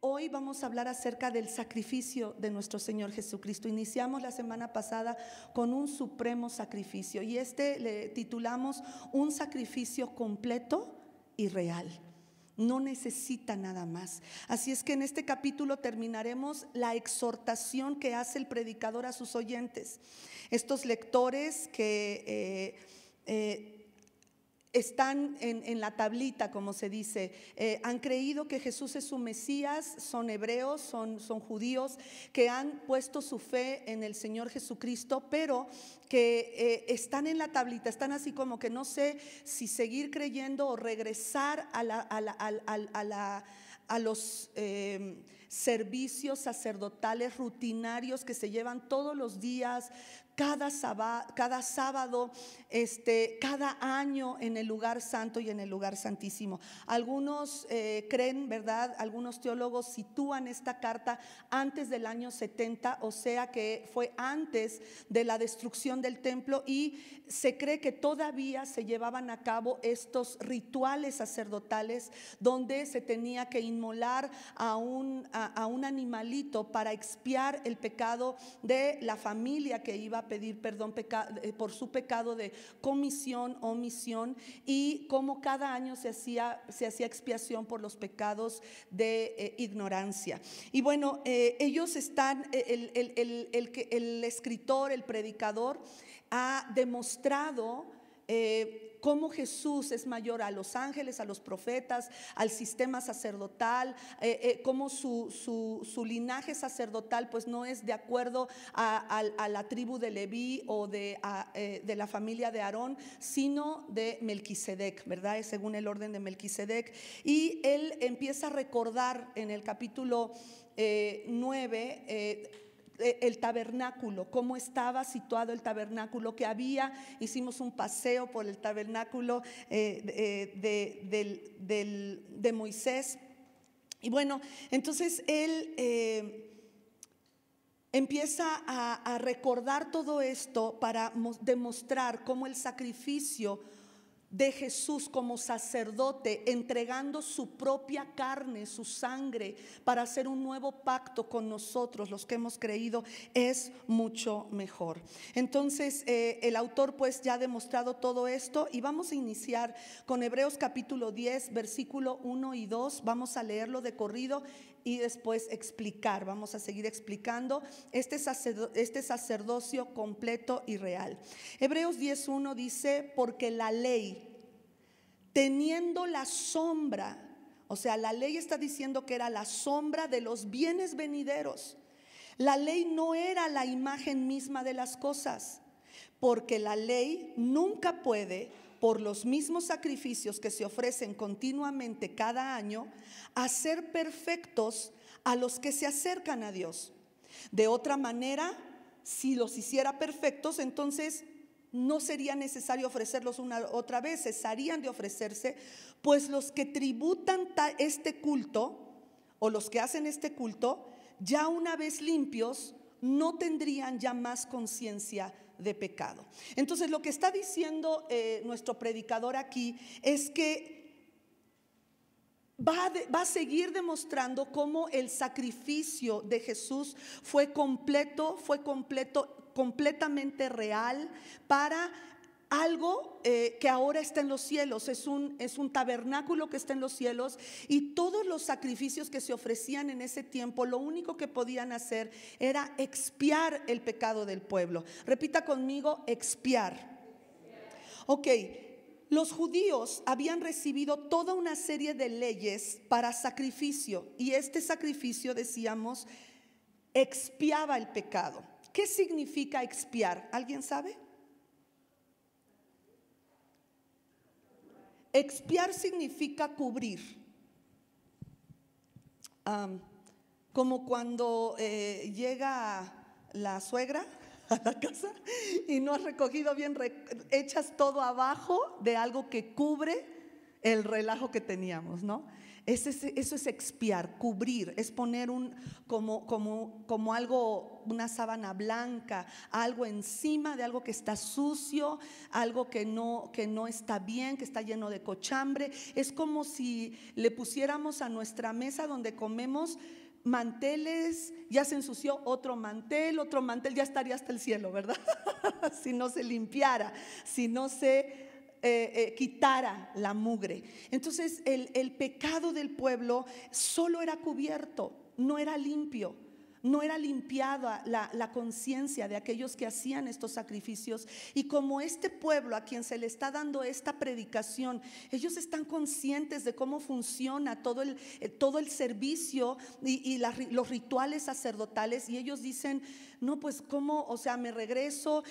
Hoy vamos a hablar acerca del sacrificio de nuestro Señor Jesucristo. Iniciamos la semana pasada con un supremo sacrificio y le titulamos un sacrificio completo y real. No necesita nada más. Así es que en este capítulo terminaremos la exhortación que hace el predicador a sus oyentes. Estos lectores que están en la tablita, como se dice, han creído que Jesús es su Mesías, son hebreos, son judíos que han puesto su fe en el Señor Jesucristo, pero que están en la tablita, están así como que no sé si seguir creyendo o regresar a los servicios sacerdotales rutinarios que se llevan todos los días, cada sábado, cada año en el lugar santo y en el lugar santísimo. Algunos creen, ¿verdad? Algunos teólogos sitúan esta carta antes del año 70, o sea que fue antes de la destrucción del templo, y se cree que todavía se llevaban a cabo estos rituales sacerdotales donde se tenía que inmolar a un animalito para expiar el pecado de la familia que iba a pedir perdón por su pecado de comisión, omisión, y como cada año se hacía expiación por los pecados de ignorancia. Y bueno, ellos están, el escritor, el predicador ha demostrado cómo Jesús es mayor a los ángeles, a los profetas, al sistema sacerdotal, cómo su linaje sacerdotal pues no es de acuerdo a la tribu de Leví o de la familia de Aarón, sino de Melquisedec, ¿verdad? Es según el orden de Melquisedec. Y él empieza a recordar en el capítulo 9 el tabernáculo, cómo estaba situado el tabernáculo, que hicimos un paseo por el tabernáculo de Moisés. Y bueno, entonces él empieza a recordar todo esto para demostrar cómo el sacrificio de Jesús como sacerdote, entregando su propia carne, su sangre, para hacer un nuevo pacto con nosotros, los que hemos creído, es mucho mejor. Entonces el autor pues ya ha demostrado todo esto, y vamos a iniciar con Hebreos capítulo 10, versículo 1 y 2. Vamos a leerlo de corrido y después explicar, vamos a seguir explicando este sacerdocio completo y real. Hebreos 10:1 dice: porque la ley, teniendo la sombra, o sea, la ley está diciendo que era la sombra de los bienes venideros. La ley no era la imagen misma de las cosas, porque la ley nunca puede, por los mismos sacrificios que se ofrecen continuamente cada año, hacer perfectos a los que se acercan a Dios. De otra manera, si los hiciera perfectos, entonces no sería necesario ofrecerlos otra vez, cesarían de ofrecerse, pues los que tributan este culto, o los que hacen este culto, ya una vez limpios, no tendrían ya más conciencia de pecado. Entonces lo que está diciendo nuestro predicador aquí es que va a seguir demostrando cómo el sacrificio de Jesús fue completamente real para algo que ahora está en los cielos. Es un tabernáculo que está en los cielos, y todos los sacrificios que se ofrecían en ese tiempo, lo único que podían hacer era expiar el pecado del pueblo. Repita conmigo: expiar. Ok. Los judíos habían recibido toda una serie de leyes para sacrificio, y este sacrificio, decíamos, expiaba el pecado. ¿Qué significa expiar? ¿Alguien sabe? Expiar significa cubrir. Como cuando llega la suegra a la casa y no has recogido bien, echas todo abajo de algo que cubre el relajo que teníamos, ¿no? Eso es expiar, cubrir, es poner como algo, una sábana blanca, algo encima de algo que está sucio, algo que no está bien, que está lleno de cochambre. Es como si le pusiéramos a nuestra mesa donde comemos manteles, ya se ensució otro mantel, ya estaría hasta el cielo, ¿verdad? Si no se limpiara, si no se quitara la mugre. Entonces el pecado del pueblo solo era cubierto, no era limpio, no era limpiada la conciencia de aquellos que hacían estos sacrificios. Y como este pueblo a quien se le está dando esta predicación, ellos están conscientes de cómo funciona todo el servicio y los rituales sacerdotales, y ellos dicen: no, pues cómo, o sea, me regreso,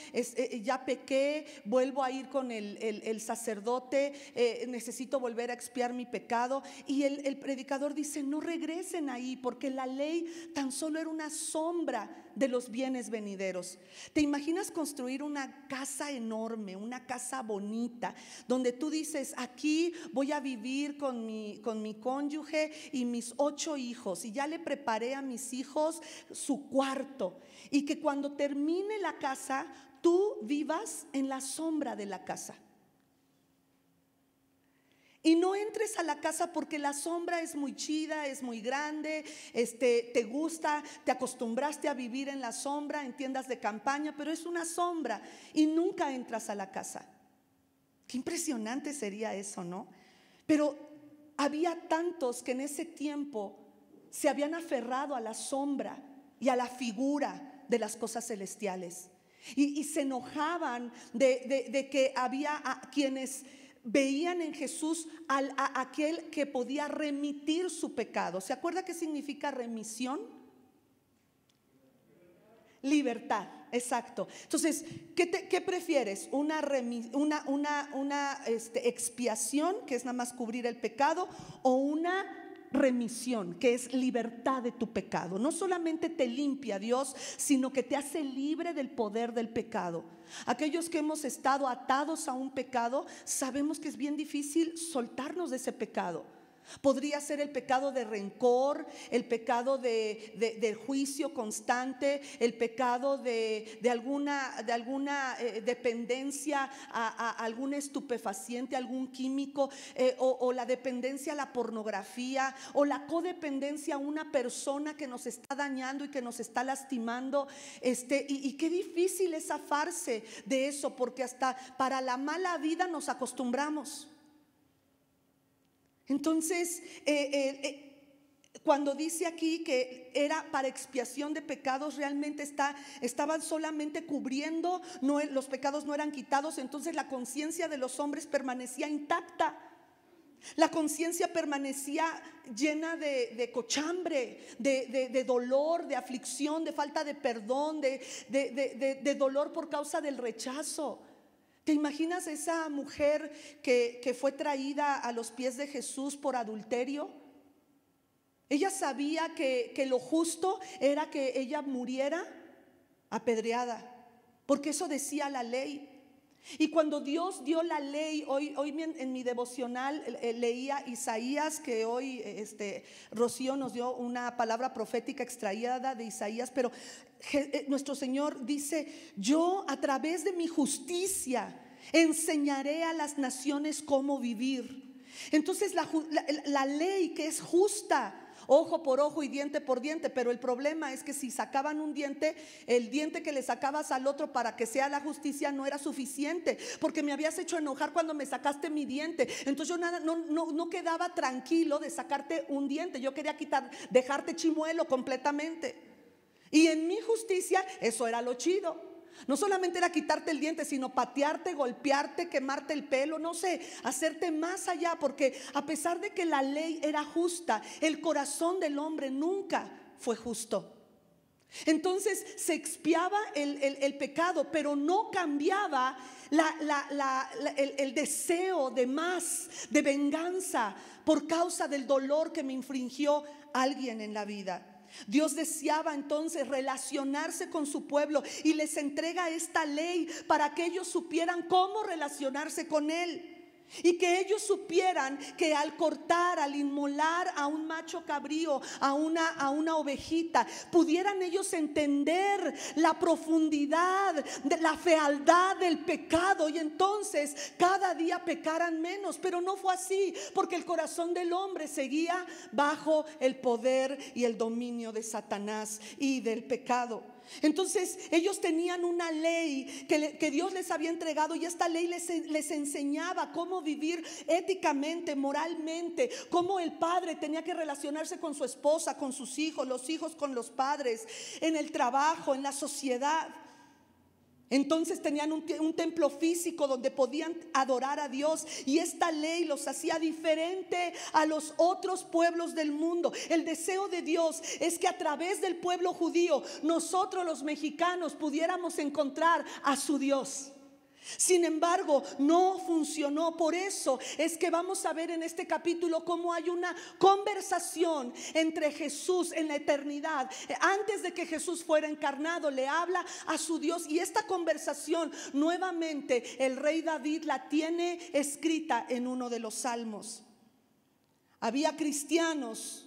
ya pequé, vuelvo a ir con el sacerdote, necesito volver a expiar mi pecado. Y el predicador dice: no regresen ahí, porque la ley tan solo era una sombra de los bienes venideros. ¿Te imaginas construir una casa enorme, una casa bonita, donde tú dices: aquí voy a vivir con mi cónyuge y mis 8 hijos, y ya le preparé a mis hijos su cuarto, y que cuando termine la casa tú vivas en la sombra de la casa? Y no entres a la casa porque la sombra es muy chida, es muy grande, te gusta, te acostumbraste a vivir en la sombra, en tiendas de campaña, pero es una sombra y nunca entras a la casa. Qué impresionante sería eso, ¿no? Pero había tantos que en ese tiempo se habían aferrado a la sombra y a la figura de las cosas celestiales, y se enojaban de que había quienes veían en Jesús a aquel que podía remitir su pecado. ¿Se acuerda qué significa remisión? Libertad, exacto. Entonces, ¿qué prefieres? ¿Una expiación, que es nada más cubrir el pecado, o una remisión, que es libertad de tu pecado? No solamente te limpia Dios, sino que te hace libre del poder del pecado. Aquellos que hemos estado atados a un pecado, sabemos que es bien difícil soltarnos de ese pecado. Podría ser el pecado de rencor, el pecado de juicio constante, el pecado de alguna dependencia a algún estupefaciente, algún químico, o la dependencia a la pornografía, o la codependencia a una persona que nos está dañando y que nos está lastimando. Y qué difícil es zafarse de eso, porque hasta para la mala vida nos acostumbramos. Entonces, cuando dice aquí que era para expiación de pecados, realmente estaban solamente cubriendo, los pecados no eran quitados. Entonces la conciencia de los hombres permanecía intacta. La conciencia permanecía llena de cochambre, de dolor, de aflicción, de falta de perdón, de dolor por causa del rechazo. ¿Te imaginas esa mujer que fue traída a los pies de Jesús por adulterio? Ella sabía que lo justo era que ella muriera apedreada, porque eso decía la ley. Y cuando Dios dio la ley, hoy en mi devocional leía Isaías, que hoy Rocío nos dio una palabra profética extraída de Isaías, pero nuestro Señor dice: yo a través de mi justicia enseñaré a las naciones cómo vivir. Entonces la ley, que es justa, ojo por ojo y diente por diente, pero el problema es que si sacaban un diente, el diente que le sacabas al otro para que sea la justicia no era suficiente, porque me habías hecho enojar cuando me sacaste mi diente. Entonces yo no quedaba tranquilo de sacarte un diente, yo quería dejarte chimuelo completamente. Y en mi justicia eso era lo chido. No solamente era quitarte el diente, sino patearte, golpearte, quemarte el pelo, no sé, hacerte más allá, porque a pesar de que la ley era justa, el corazón del hombre nunca fue justo. Entonces se expiaba el pecado, pero no cambiaba el deseo de más, de venganza por causa del dolor que me infringió alguien en la vida. Dios deseaba entonces relacionarse con su pueblo y les entrega esta ley para que ellos supieran cómo relacionarse con Él. Y que ellos supieran que al cortar, al inmolar a un macho cabrío, a una ovejita, pudieran ellos entender la profundidad, de la fealdad del pecado, y entonces cada día pecaran menos. Pero no fue así, porque el corazón del hombre seguía bajo el poder y el dominio de Satanás y del pecado. Entonces ellos tenían una ley que Dios les había entregado, y esta ley les enseñaba cómo vivir éticamente, moralmente, cómo el padre tenía que relacionarse con su esposa, con sus hijos, los hijos con los padres, en el trabajo, en la sociedad. Entonces tenían un templo físico donde podían adorar a Dios, y esta ley los hacía diferente a los otros pueblos del mundo. El deseo de Dios es que a través del pueblo judío nosotros los mexicanos pudiéramos encontrar a su Dios. Sin embargo, no funcionó. Por eso es que vamos a ver en este capítulo cómo hay una conversación entre Jesús en la eternidad. Antes de que Jesús fuera encarnado, le habla a su Dios, y esta conversación nuevamente el rey David la tiene escrita en uno de los salmos. Había cristianos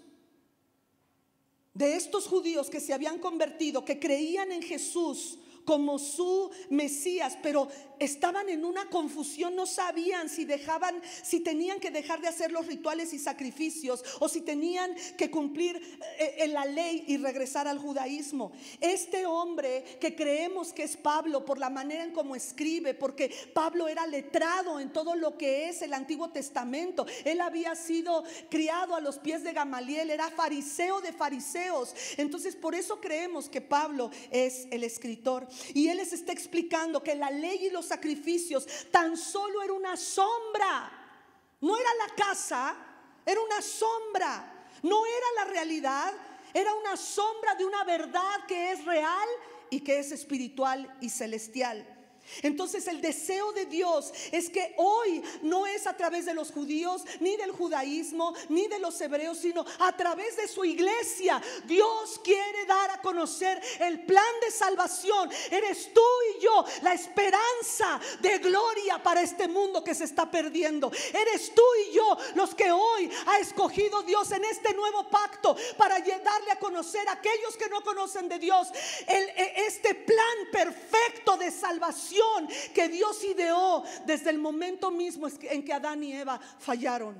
de estos judíos que se habían convertido, que creían en Jesús como su Mesías, pero estaban en una confusión. No sabían si tenían que dejar de hacer los rituales y sacrificios, o si tenían que cumplir la ley y regresar al judaísmo. Este hombre, que creemos que es Pablo por la manera en cómo escribe, porque Pablo era letrado en todo lo que es el Antiguo Testamento. Él había sido criado a los pies de Gamaliel, era fariseo de fariseos. Entonces por eso creemos que Pablo es el escritor. Y él les está explicando que la ley y los sacrificios tan solo era una sombra. No era la casa, era una sombra. No era la realidad, era una sombra de una verdad que es real y que es espiritual y celestial. Entonces el deseo de Dios es que hoy no es a través de los judíos, ni del judaísmo, ni de los hebreos, sino a través de su iglesia. Dios quiere dar a conocer el plan de salvación. Eres tú y yo la esperanza de gloria para este mundo que se está perdiendo. Eres tú y yo los que hoy ha escogido Dios en este nuevo pacto para darle a conocer a aquellos que no conocen de Dios este plan perfecto de salvación que Dios ideó desde el momento mismo en que Adán y Eva fallaron.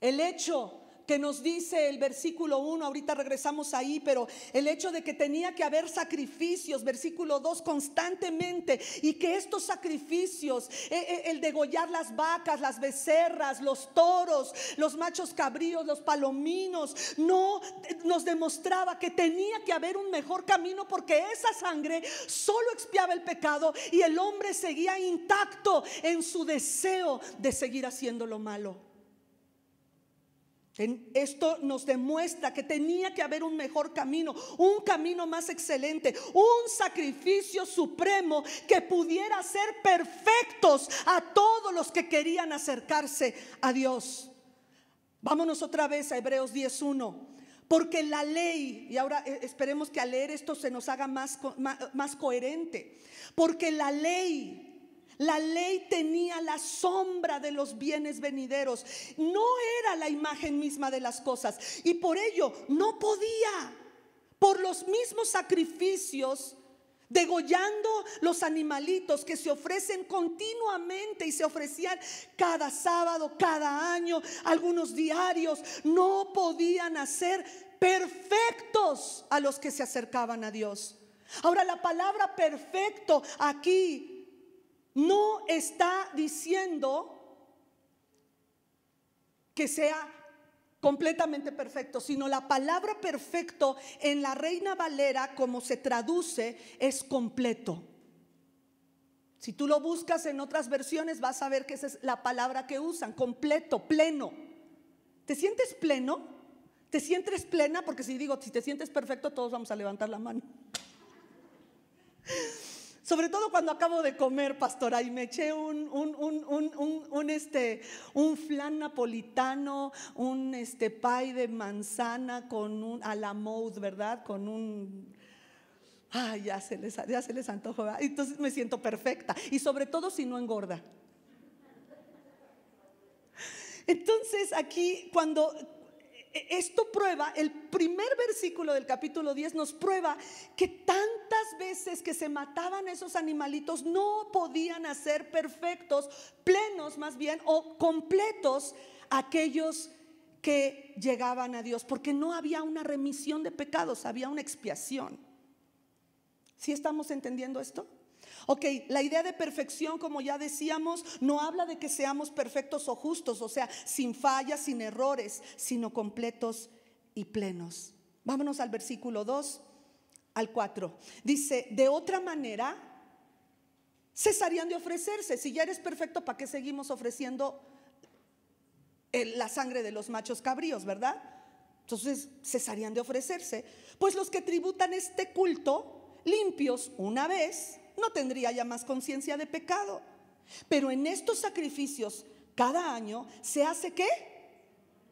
El hecho que nos dice el versículo 1, ahorita regresamos ahí, pero el hecho de que tenía que haber sacrificios, versículo 2, constantemente, y que estos sacrificios, el degollar las vacas, las becerras, los toros, los machos cabríos, los palominos, no nos demostraba que tenía que haber un mejor camino, porque esa sangre solo expiaba el pecado y el hombre seguía intacto en su deseo de seguir haciendo lo malo. Esto nos demuestra que tenía que haber un mejor camino, un camino más excelente, un sacrificio supremo que pudiera hacer perfectos a todos los que querían acercarse a Dios. Vámonos otra vez a Hebreos 10:1. Porque la ley, y ahora esperemos que al leer esto se nos haga más coherente. Porque la ley tenía la sombra de los bienes venideros. No era la imagen misma de las cosas, y por ello no podía, por los mismos sacrificios, degollando los animalitos que se ofrecen continuamente, y se ofrecían cada sábado, cada año, algunos diarios, no podían hacer perfectos a los que se acercaban a Dios. Ahora, la palabra perfecto aquí no está diciendo que sea completamente perfecto, sino la palabra perfecto en la Reina Valera, como se traduce, es completo. Si tú lo buscas en otras versiones, vas a ver que esa es la palabra que usan: completo, pleno. ¿Te sientes pleno? ¿Te sientes plena? Porque si te sientes perfecto, todos vamos a levantar la mano. Sobre todo cuando acabo de comer, pastora, y me eché un flan napolitano, un pie de manzana con un a la mode, ¿verdad? Con un Ay, ya se les antojó, ¿verdad? Entonces me siento perfecta. Y sobre todo si no engorda. Entonces aquí cuando esto prueba, el primer versículo del capítulo 10 nos prueba que tantas veces que se mataban esos animalitos no podían hacer perfectos, plenos más bien, o completos aquellos que llegaban a Dios, porque no había una remisión de pecados, había una expiación. ¿Sí estamos entendiendo esto? Ok, la idea de perfección, como ya decíamos, no habla de que seamos perfectos o justos, o sea, sin fallas, sin errores, sino completos y plenos. Vámonos al versículo 2 al 4. Dice, de otra manera, cesarían de ofrecerse. Si ya eres perfecto, ¿para qué seguimos ofreciendo la sangre de los machos cabríos, verdad? Entonces cesarían de ofrecerse. Pues los que tributan este culto, limpios una vez, no tendría ya más conciencia de pecado. Pero en estos sacrificios cada año se hace ¿qué?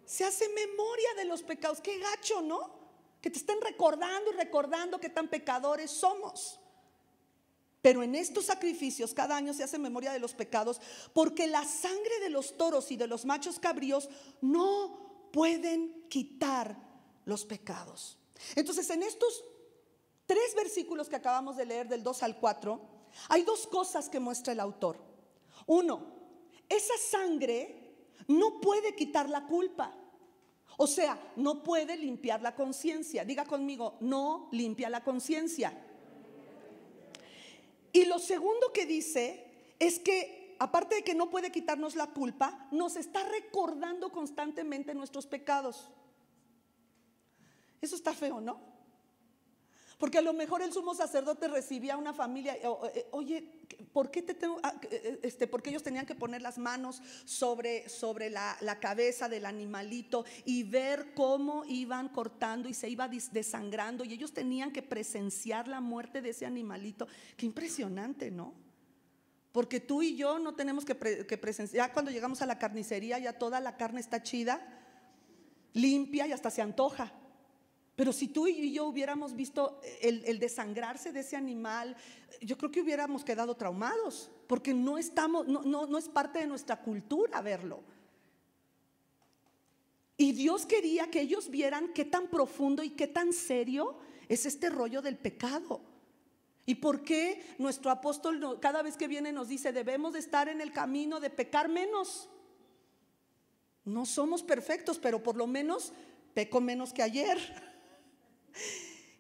Se hace memoria de los pecados. Qué gacho, ¿no? Que te estén recordando y recordando qué tan pecadores somos. Pero en estos sacrificios cada año se hace memoria de los pecados, porque la sangre de los toros y de los machos cabríos no pueden quitar los pecados. Entonces en estos 3 versículos que acabamos de leer, del 2 al 4, hay 2 cosas que muestra el autor. 1, esa sangre no puede quitar la culpa. O sea, no puede limpiar la conciencia. Diga conmigo, no limpia la conciencia. Y lo segundo que dice es que, aparte de que no puede quitarnos la culpa, nos está recordando constantemente nuestros pecados. Eso está feo, ¿no? Porque a lo mejor el sumo sacerdote recibía a una familia, oye, ¿por qué porque ellos tenían que poner las manos sobre la cabeza del animalito y ver cómo iban cortando y se iba desangrando, y ellos tenían que presenciar la muerte de ese animalito? Qué impresionante, ¿no? Porque tú y yo no tenemos que presenciar. Ya cuando llegamos a la carnicería, ya toda la carne está chida, limpia y hasta se antoja. Pero si tú y yo hubiéramos visto el desangrarse de ese animal, yo creo que hubiéramos quedado traumados, porque no es parte de nuestra cultura verlo. Y Dios quería que ellos vieran qué tan profundo y qué tan serio es este rollo del pecado. Y por qué nuestro apóstol cada vez que viene nos dice, debemos de estar en el camino de pecar menos. No somos perfectos, pero por lo menos peco menos que ayer.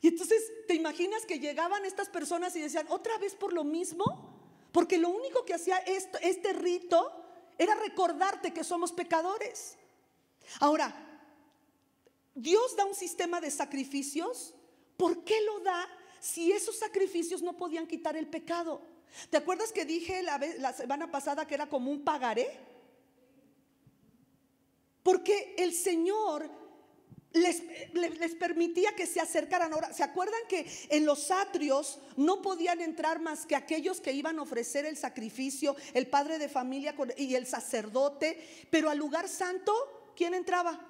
Y entonces te imaginas que llegaban estas personas y decían, ¿otra vez por lo mismo? Porque lo único que hacía este rito era recordarte que somos pecadores. Ahora, Dios da un sistema de sacrificios. ¿Por qué lo da si esos sacrificios no podían quitar el pecado? ¿Te acuerdas que dije la semana pasada que era como un pagaré? Porque el Señor les permitía que se acercaran. Ahora, ¿se acuerdan que en los atrios no podían entrar más que aquellos que iban a ofrecer el sacrificio, el padre de familia y el sacerdote? Pero al lugar santo, ¿quién entraba?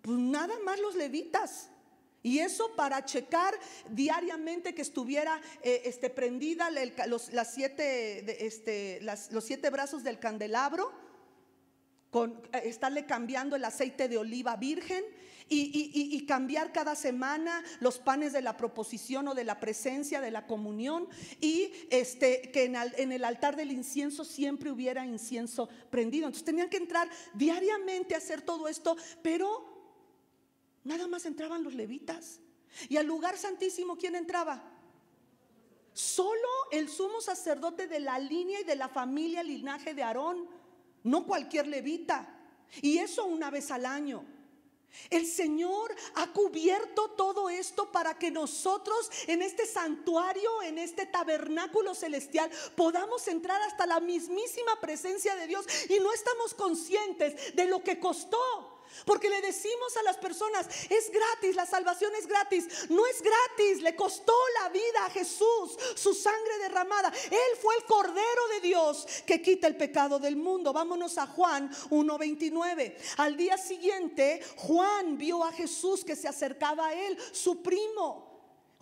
Pues nada más los levitas. Y eso para checar diariamente que estuviera prendida los 7 brazos del candelabro, estarle cambiando el aceite de oliva virgen y cambiar cada semana los panes de la proposición o de la presencia, de la comunión, y que en el altar del incienso siempre hubiera incienso prendido. Entonces tenían que entrar diariamente a hacer todo esto, pero nada más entraban los levitas. Y al lugar santísimo, ¿quién entraba? Solo el sumo sacerdote de la línea y de la familia, linaje de Aarón. No cualquier levita. Y eso una vez al año. El Señor ha cubierto todo esto para que nosotros en este santuario, en este tabernáculo celestial, podamos entrar hasta la mismísima presencia de Dios. Y no estamos conscientes de lo que costó. Porque le decimos a las personas, es gratis, la salvación es gratis. No es gratis, le costó la vida a Jesús, su sangre derramada. Él fue el Cordero de Dios que quita el pecado del mundo. Vámonos a Juan 1:29. Al día siguiente, Juan vio a Jesús que se acercaba a él, su primo.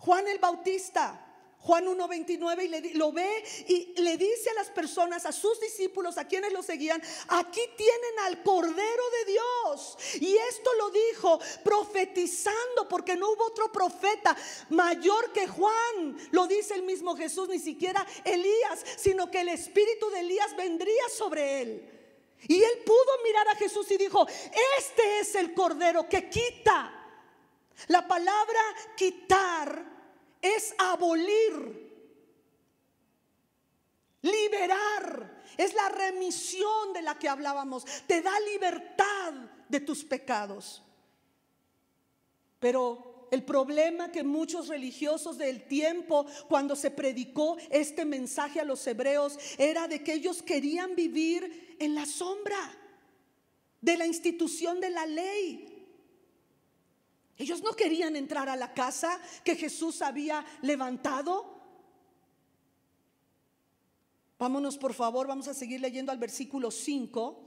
Juan el Bautista, Juan 1:29, y lo ve y le dice a las personas, a sus discípulos, a quienes lo seguían: aquí tienen al Cordero de Dios. Y esto lo dijo profetizando, porque no hubo otro profeta mayor que Juan. Lo dice el mismo Jesús, ni siquiera Elías, sino que el espíritu de Elías vendría sobre él. Y él pudo mirar a Jesús y dijo: este es el Cordero que quita. La palabra quitar es abolir, liberar. Es la remisión de la que hablábamos. Te da libertad de tus pecados. Pero el problema que muchos religiosos del tiempo, cuando se predicó este mensaje a los hebreos, era de que ellos querían vivir en la sombra de la institución de la ley. Ellos no querían entrar a la casa que Jesús había levantado. Vámonos, por favor, vamos a seguir leyendo al versículo 5.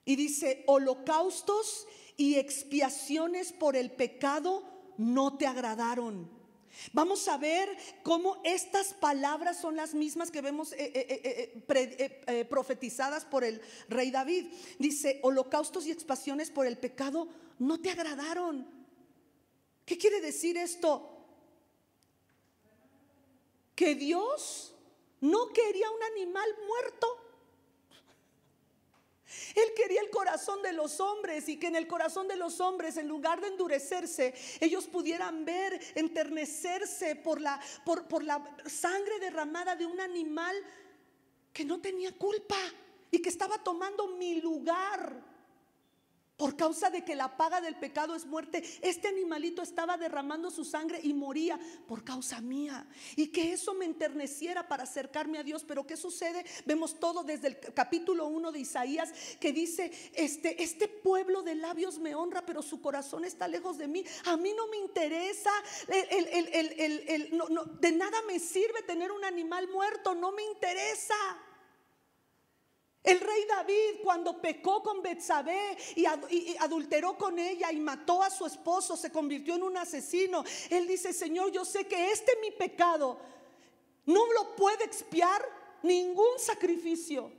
Y dice: holocaustos y expiaciones por el pecado no te agradaron. Vamos a ver cómo estas palabras son las mismas que vemos profetizadas por el rey David. Dice: holocaustos y expiaciones por el pecado no te agradaron. ¿Qué quiere decir esto? Que Dios no quería un animal muerto. Él quería el corazón de los hombres, y que en el corazón de los hombres, en lugar de endurecerse, ellos pudieran ver, enternecerse por la sangre derramada de un animal que no tenía culpa y que estaba tomando mi lugar. Por causa de que la paga del pecado es muerte, este animalito estaba derramando su sangre y moría por causa mía. Y que eso me enterneciera para acercarme a Dios. Pero ¿qué sucede? Vemos todo desde el capítulo 1 de Isaías, que dice: este pueblo de labios me honra, pero su corazón está lejos de mí. A mí no me interesa, de nada me sirve tener un animal muerto, no me interesa. El rey David, cuando pecó con Betsabé y adulteró con ella y mató a su esposo, se convirtió en un asesino. Él dice: Señor, yo sé que mi pecado no lo puede expiar ningún sacrificio.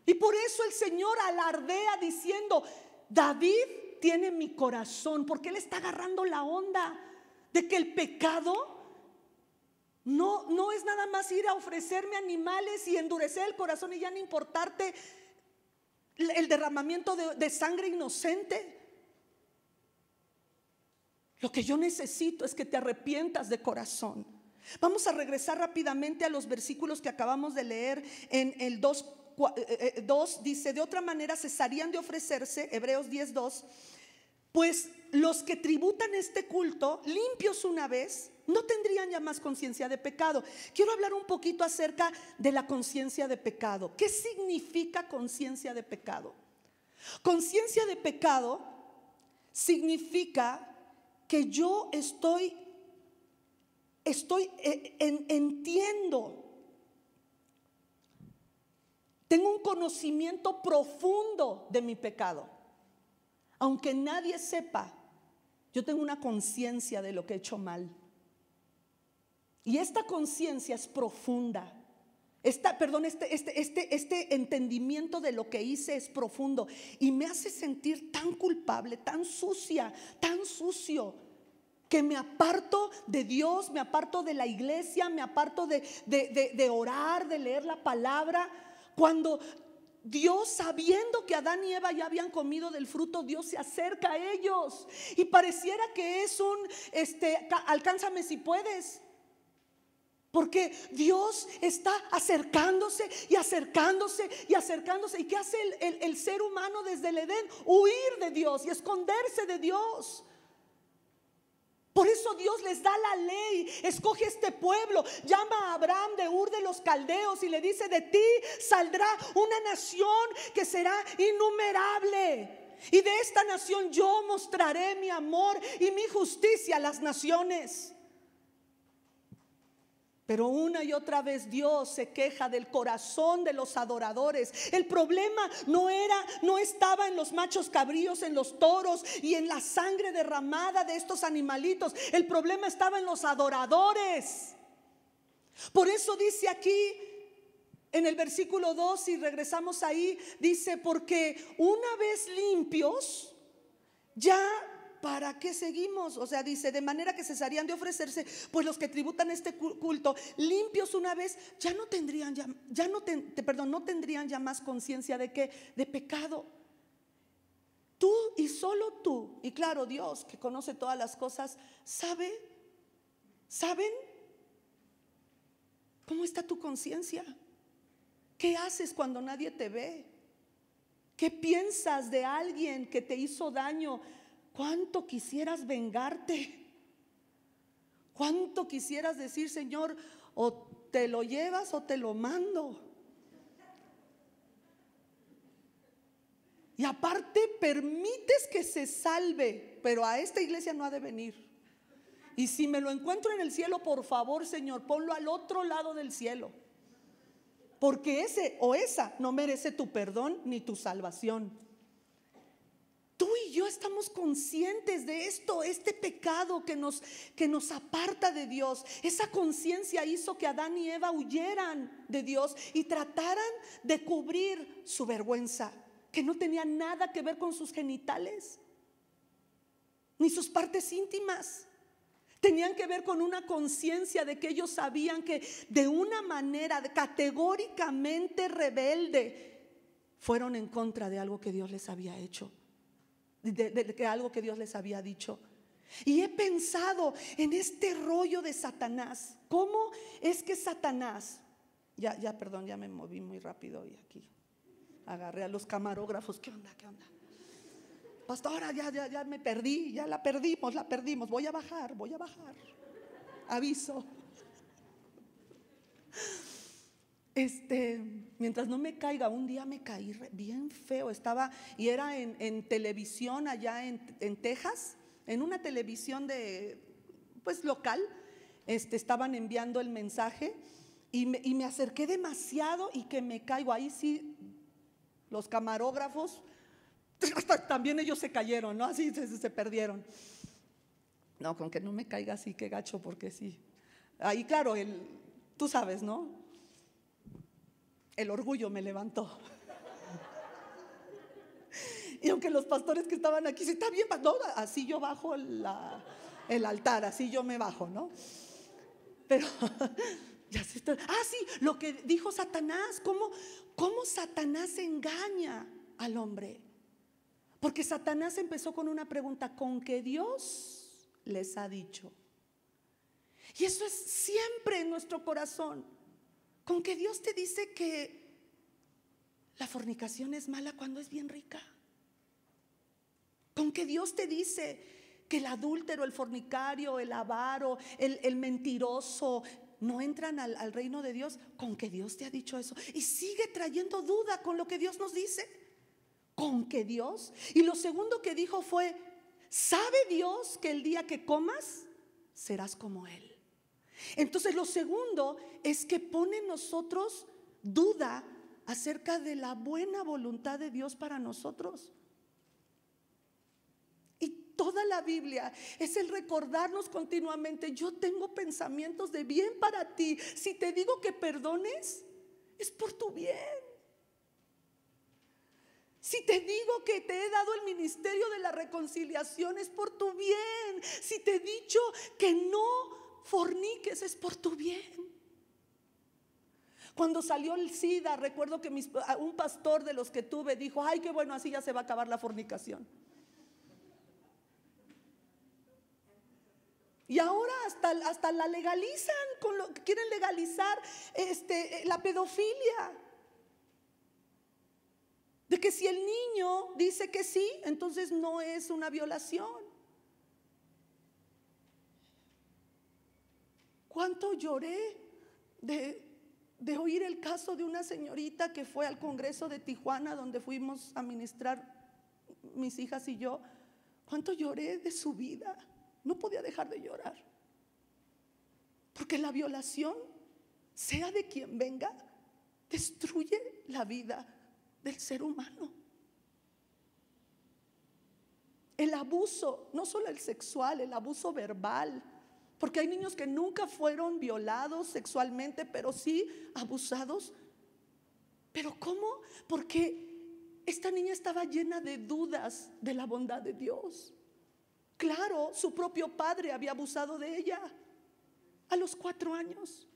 Y por eso el Señor alardea diciendo: David tiene mi corazón, porque él está agarrando la onda de que el pecado no es nada más ir a ofrecerme animales y endurecer el corazón y ya no importarte el derramamiento de sangre inocente. Lo que yo necesito es que te arrepientas de corazón. Vamos a regresar rápidamente a los versículos que acabamos de leer. En el 2 dice: de otra manera cesarían de ofrecerse, Hebreos 10:2, pues los que tributan este culto, limpios una vez, no tendrían ya más conciencia de pecado. Quiero hablar un poquito acerca de la conciencia de pecado. ¿Qué significa conciencia de pecado? Conciencia de pecado significa que yo entiendo, tengo un conocimiento profundo de mi pecado. Aunque nadie sepa, yo tengo una conciencia de lo que he hecho mal. Y esta conciencia es profunda. Este entendimiento de lo que hice es profundo y me hace sentir tan culpable, tan sucia, tan sucio, que me aparto de Dios, me aparto de la iglesia, me aparto de orar, de leer la palabra. Cuando Dios, sabiendo que Adán y Eva ya habían comido del fruto, Dios se acerca a ellos y pareciera que es un alcánzame si puedes. Porque Dios está acercándose y acercándose y acercándose. ¿Y qué hace el ser humano desde el Edén? Huir de Dios y esconderse de Dios. Por eso Dios les da la ley, escoge este pueblo, llama a Abraham de Ur de los Caldeos y le dice: de ti saldrá una nación que será innumerable. Y de esta nación yo mostraré mi amor y mi justicia a las naciones. Pero una y otra vez Dios se queja del corazón de los adoradores. El problema no estaba en los machos cabríos, en los toros y en la sangre derramada de estos animalitos. El problema estaba en los adoradores. Por eso dice aquí en el versículo 2, si regresamos ahí, dice: porque una vez limpios, ya ¿para qué seguimos? O sea, dice: de manera que cesarían de ofrecerse, pues los que tributan este culto, limpios una vez, ya no tendrían no tendrían ya más conciencia de qué, de pecado. Tú y solo tú, y claro, Dios que conoce todas las cosas, ¿saben cómo está tu conciencia? ¿Qué haces cuando nadie te ve? ¿Qué piensas de alguien que te hizo daño? ¿Cuánto quisieras vengarte? ¿Cuánto quisieras decir: Señor, o te lo llevas o te lo mando? Y aparte permites que se salve, pero a esta iglesia no ha de venir. Y si me lo encuentro en el cielo, por favor, Señor, ponlo al otro lado del cielo, porque ese o esa no merece tu perdón ni tu salvación. Tú y yo estamos conscientes de esto, este pecado que nos aparta de Dios. Esa conciencia hizo que Adán y Eva huyeran de Dios y trataran de cubrir su vergüenza, que no tenía nada que ver con sus genitales ni sus partes íntimas. Tenían que ver con una conciencia de que ellos sabían que de una manera categóricamente rebelde fueron en contra de algo que Dios les había hecho, de algo que Dios les había dicho. Y he pensado en este rollo de Satanás. ¿Cómo es que Satanás? Perdón, ya me moví muy rápido y aquí agarré a los camarógrafos. ¿Qué onda? Pastora, ya me perdí, ya la perdimos. Voy a bajar. Aviso. Mientras no me caiga, un día me caí bien feo. Estaba, y era en televisión allá en Texas, en una televisión pues local. Estaban enviando el mensaje y me acerqué demasiado y que me caigo. Ahí sí, los camarógrafos también ellos se cayeron, ¿no? Así se perdieron. No, con que no me caiga así, qué gacho, porque sí. Ahí claro, tú sabes, ¿no? El orgullo me levantó. Y aunque los pastores que estaban aquí, si está bien, no, así yo bajo el altar, así yo me bajo, ¿no? Pero ya se está. Sí, lo que dijo Satanás, cómo Satanás engaña al hombre. Porque Satanás empezó con una pregunta: ¿con qué Dios les ha dicho? Y eso es siempre en nuestro corazón. Con que Dios te dice que la fornicación es mala cuando es bien rica. Con que Dios te dice que el adúltero, el fornicario, el avaro, el mentiroso no entran al reino de Dios. Con que Dios te ha dicho eso. Y sigue trayendo duda con lo que Dios nos dice. ¿Con que Dios? Y lo segundo que dijo fue: ¿sabe Dios que el día que comas serás como Él? Entonces lo segundo es que pone en nosotros duda acerca de la buena voluntad de Dios para nosotros. Y toda la Biblia es el recordarnos continuamente: yo tengo pensamientos de bien para ti. Si te digo que perdones, es por tu bien. Si te digo que te he dado el ministerio de la reconciliación, es por tu bien. Si te he dicho que no forniques, es por tu bien. Cuando salió el SIDA, recuerdo que un pastor de los que tuve dijo: ay, qué bueno, así ya se va a acabar la fornicación. Y ahora hasta la legalizan, quieren legalizar la pedofilia. De que si el niño dice que sí, entonces no es una violación. ¿Cuánto lloré de oír el caso de una señorita que fue al Congreso de Tijuana, donde fuimos a ministrar mis hijas y yo? ¿Cuánto lloré de su vida? No podía dejar de llorar. Porque la violación sea de quien venga, destruye la vida del ser humano. El abuso, no solo el sexual, el abuso verbal, porque hay niños que nunca fueron violados sexualmente, pero sí abusados. ¿Pero cómo? Porque esta niña estaba llena de dudas de la bondad de Dios. Claro, su propio padre había abusado de ella a los 4 años.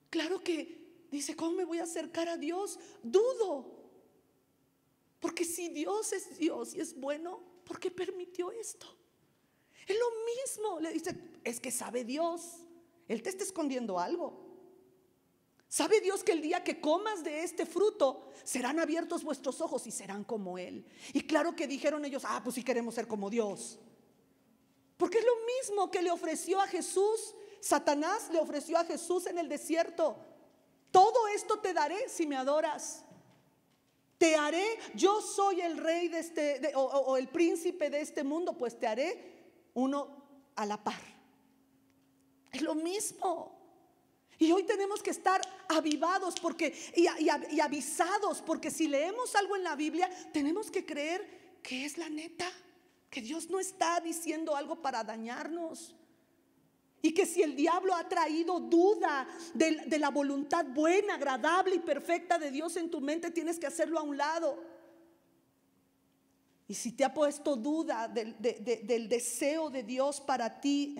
Claro que dice, ¿cómo me voy a acercar a Dios? Dudo. Porque si Dios es Dios y es bueno, ¿por qué permitió esto? Es lo mismo, le dice, es que sabe Dios, Él te está escondiendo algo. ¿Sabe Dios que el día que comas de este fruto serán abiertos vuestros ojos y serán como Él? Y claro que dijeron ellos, pues sí queremos ser como Dios. Porque es lo mismo que le ofreció a Jesús. Satanás le ofreció a Jesús en el desierto. Todo esto te daré si me adoras. Te haré, yo soy el rey de o el príncipe de este mundo, pues te haré uno a la par. Es lo mismo. Y hoy tenemos que estar avivados y avisados, porque si leemos algo en la Biblia, tenemos que creer que es la neta, que Dios no está diciendo algo para dañarnos. Y que si el diablo ha traído duda de la voluntad buena, agradable y perfecta de Dios en tu mente, tienes que hacerlo a un lado. Y si te ha puesto duda del deseo de Dios para ti,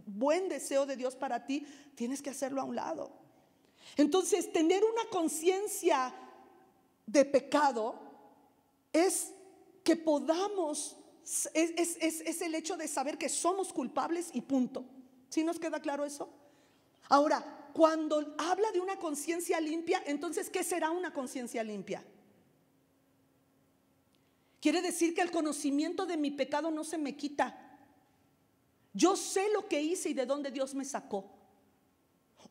buen deseo de Dios para ti, tienes que hacerlo a un lado. Entonces, tener una conciencia de pecado es que podamos, es el hecho de saber que somos culpables y punto. ¿Sí nos queda claro eso? Ahora, cuando habla de una conciencia limpia, entonces, ¿qué será una conciencia limpia? Quiere decir que el conocimiento de mi pecado no se me quita. Yo sé lo que hice y de dónde Dios me sacó.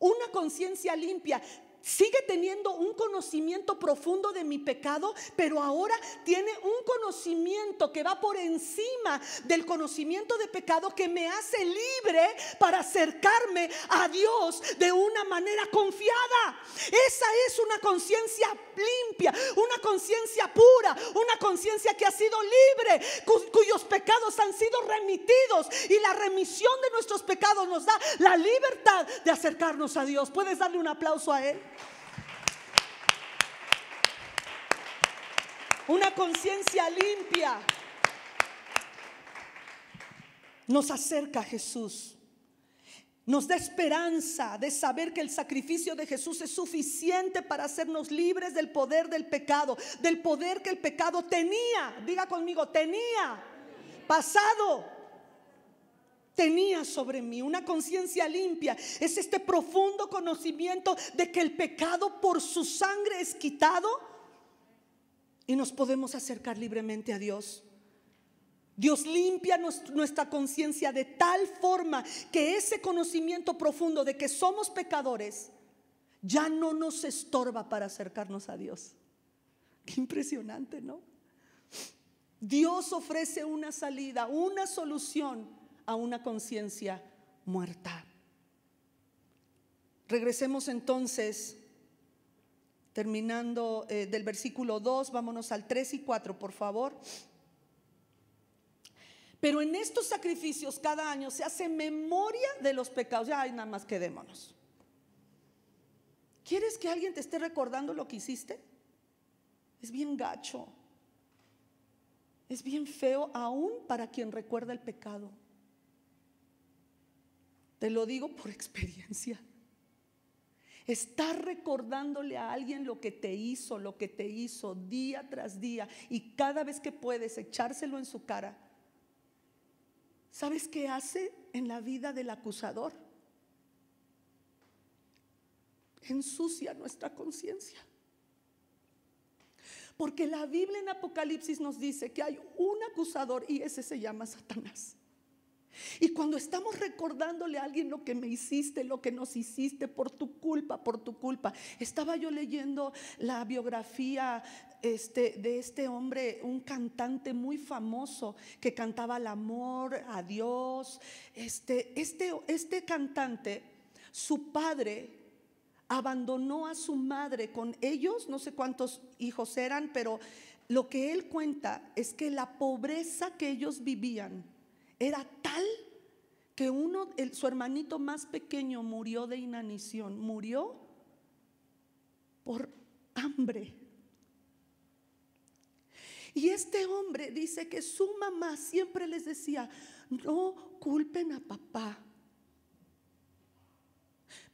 Una conciencia limpia sigue teniendo un conocimiento profundo de mi pecado, pero ahora tiene un conocimiento que va por encima del conocimiento de pecado, que me hace libre para acercarme a Dios de una manera confiada. Esa es una conciencia limpia, una conciencia pura, una conciencia que ha sido libre, cuyos pecados han sido remitidos, y la remisión de nuestros pecados nos da la libertad de acercarnos a Dios. ¿Puedes darle un aplauso a Él? Una conciencia limpia nos acerca a Jesús, nos da esperanza de saber que el sacrificio de Jesús es suficiente para hacernos libres del poder del pecado, del poder que el pecado tenía. Diga conmigo, tenía pasado, tenía sobre mí. Una conciencia limpia es este profundo conocimiento de que el pecado por su sangre es quitado y nos podemos acercar libremente a Dios. Dios limpia nuestra conciencia de tal forma que ese conocimiento profundo de que somos pecadores ya no nos estorba para acercarnos a Dios. Qué impresionante, ¿no? Dios ofrece una salida, una solución a una conciencia muerta. Regresemos entonces, terminando del versículo 2, vámonos al 3 y 4, por favor. Pero en estos sacrificios cada año se hace memoria de los pecados. Ya, nada más quedémonos. ¿Quieres que alguien te esté recordando lo que hiciste? Es bien gacho, es bien feo, aún para quien recuerda el pecado. Te lo digo por experiencia. Estar recordándole a alguien lo que te hizo día tras día, y cada vez que puedes echárselo en su cara. ¿Sabes qué hace en la vida del acusador? Ensucia nuestra conciencia. Porque la Biblia en Apocalipsis nos dice que hay un acusador, y ese se llama Satanás. Y cuando estamos recordándole a alguien lo que me hiciste, lo que nos hiciste por tu culpa. Estaba yo leyendo la biografía de este hombre, un cantante muy famoso que cantaba al amor, a Dios. Este cantante Su padre abandonó a su madre con ellos, no sé cuántos hijos eran, pero lo que él cuenta es que la pobreza que ellos vivían era tal que su hermanito más pequeño murió de inanición, murió por hambre. Y este hombre dice que su mamá siempre les decía: no culpen a papá,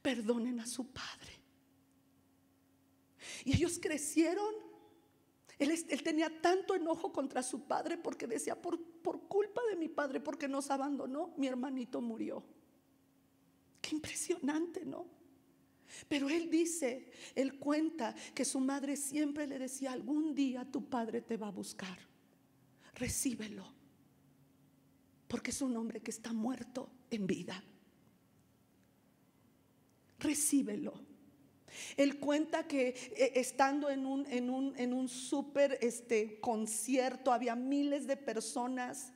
perdonen a su padre. Y ellos crecieron. Él tenía tanto enojo contra su padre porque decía: por culpa de mi padre, porque nos abandonó, mi hermanito murió. Qué impresionante, ¿no? Pero él cuenta que su madre siempre le decía: algún día tu padre te va a buscar, recíbelo, porque es un hombre que está muerto en vida. Recíbelo. Él cuenta que estando en un súper concierto, había miles de personas.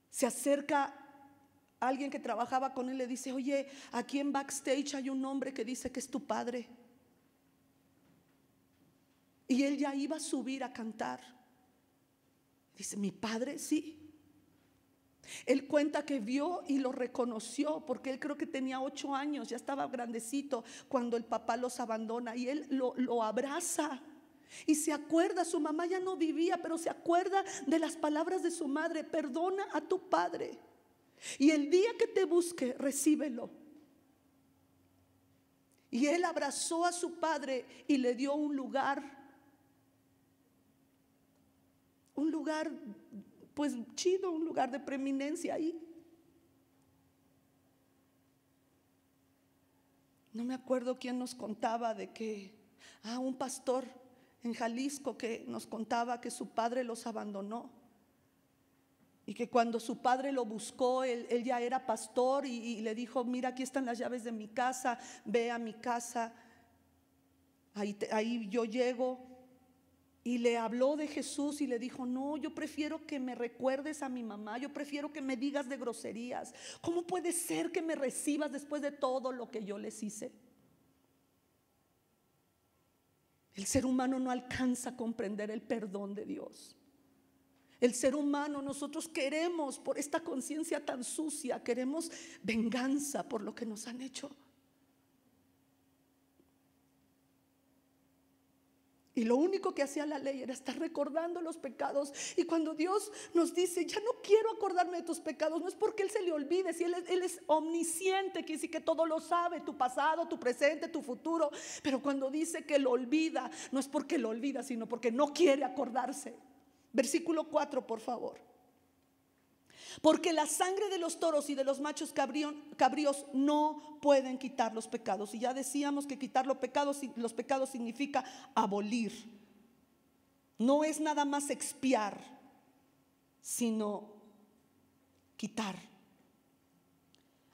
Se acerca alguien que trabajaba con él, le dice: oye, aquí en backstage hay un hombre que dice que es tu padre. Y él ya iba a subir a cantar. Dice: ¿mi padre? Sí. Él cuenta que vio y lo reconoció, porque él creo que tenía 8 años, ya estaba grandecito cuando el papá los abandona, y él lo abraza y se acuerda. Su mamá ya no vivía, pero se acuerda de las palabras de su madre: perdona a tu padre, y el día que te busque, recíbelo. Y él abrazó a su padre y le dio un lugar pues chido, un lugar de preeminencia ahí. No me acuerdo quién nos contaba de que un pastor en Jalisco que nos contaba que su padre los abandonó, y que cuando su padre lo buscó, él ya era pastor, y le dijo: mira, aquí están las llaves de mi casa, ve a mi casa, ahí yo llego. Y le habló de Jesús y le dijo: no, yo prefiero que me recuerdes a mi mamá, yo prefiero que me digas de groserías. ¿Cómo puede ser que me recibas después de todo lo que yo les hice? El ser humano no alcanza a comprender el perdón de Dios. El ser humano, nosotros queremos, por esta conciencia tan sucia, queremos venganza por lo que nos han hecho. Y lo único que hacía la ley era estar recordando los pecados. Y cuando Dios nos dice: ya no quiero acordarme de tus pecados, no es porque Él se le olvide. Si Él es omnisciente, quiere decir que todo lo sabe, tu pasado, tu presente, tu futuro. Pero cuando dice que lo olvida, no es porque lo olvida, sino porque no quiere acordarse. Versículo 4, por favor. Porque la sangre de los toros y de los machos cabríos no pueden quitar los pecados. Y ya decíamos que quitar los pecados significa abolir. No es nada más expiar, sino quitar.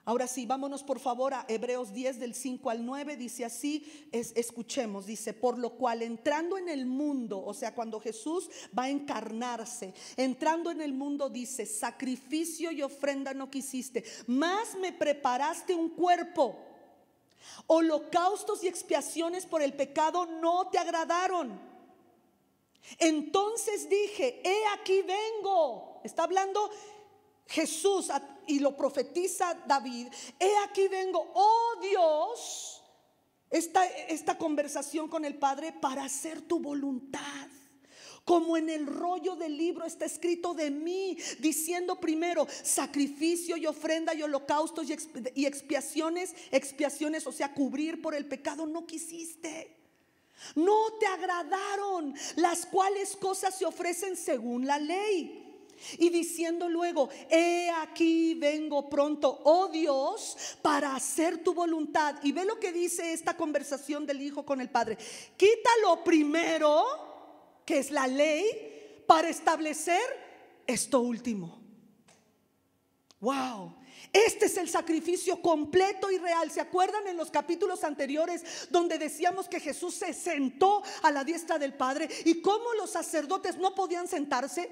Ahora sí, vámonos por favor a Hebreos 10 del 5 al 9. Dice así, escuchemos, dice: por lo cual entrando en el mundo, o sea, cuando Jesús va a encarnarse, entrando en el mundo, dice: sacrificio y ofrenda no quisiste, mas me preparaste un cuerpo. Holocaustos y expiaciones por el pecado no te agradaron. Entonces dije: he aquí vengo. Está hablando Jesús y lo profetiza David: he aquí vengo, oh Dios. Esta conversación con el Padre: para hacer tu voluntad. Como en el rollo del libro está escrito de mí, diciendo primero: sacrificio y ofrenda y holocaustos y expiaciones, o sea, cubrir por el pecado, no quisiste. No te agradaron, las cuales cosas se ofrecen según la ley. Y diciendo luego: he aquí vengo pronto, oh Dios, para hacer tu voluntad. Y ve lo que dice esta conversación del Hijo con el Padre: quita lo primero, que es la ley, para establecer esto último. Wow. Este es el sacrificio completo y real. ¿Se acuerdan en los capítulos anteriores donde decíamos que Jesús se sentó a la diestra del Padre y cómo los sacerdotes no podían sentarse?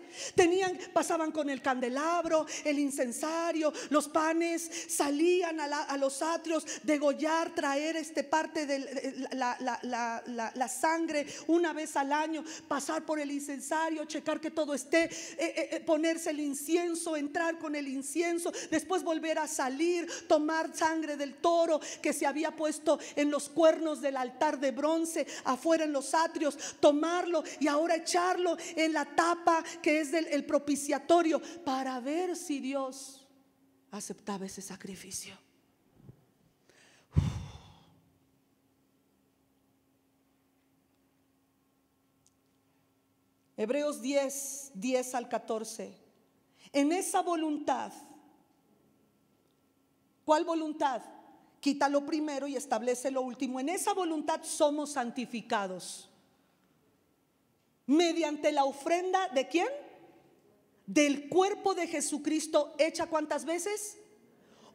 Pasaban con el candelabro, el incensario, los panes, salían a los atrios, degollar, traer parte de la sangre una vez al año, pasar por el incensario, checar que todo esté, ponerse el incienso, entrar con el incienso, después volver a salir, tomar sangre del toro que se había puesto en los cuernos del altar de bronce afuera en los atrios, tomarlo y ahora echarlo en la tapa que es el propiciatorio, para ver si Dios aceptaba ese sacrificio. Hebreos 10 al 14. En esa voluntad, ¿cuál voluntad? Quita lo primero y establece lo último. En esa voluntad somos santificados mediante la ofrenda ¿de quién? Del cuerpo de Jesucristo, hecha ¿cuántas veces?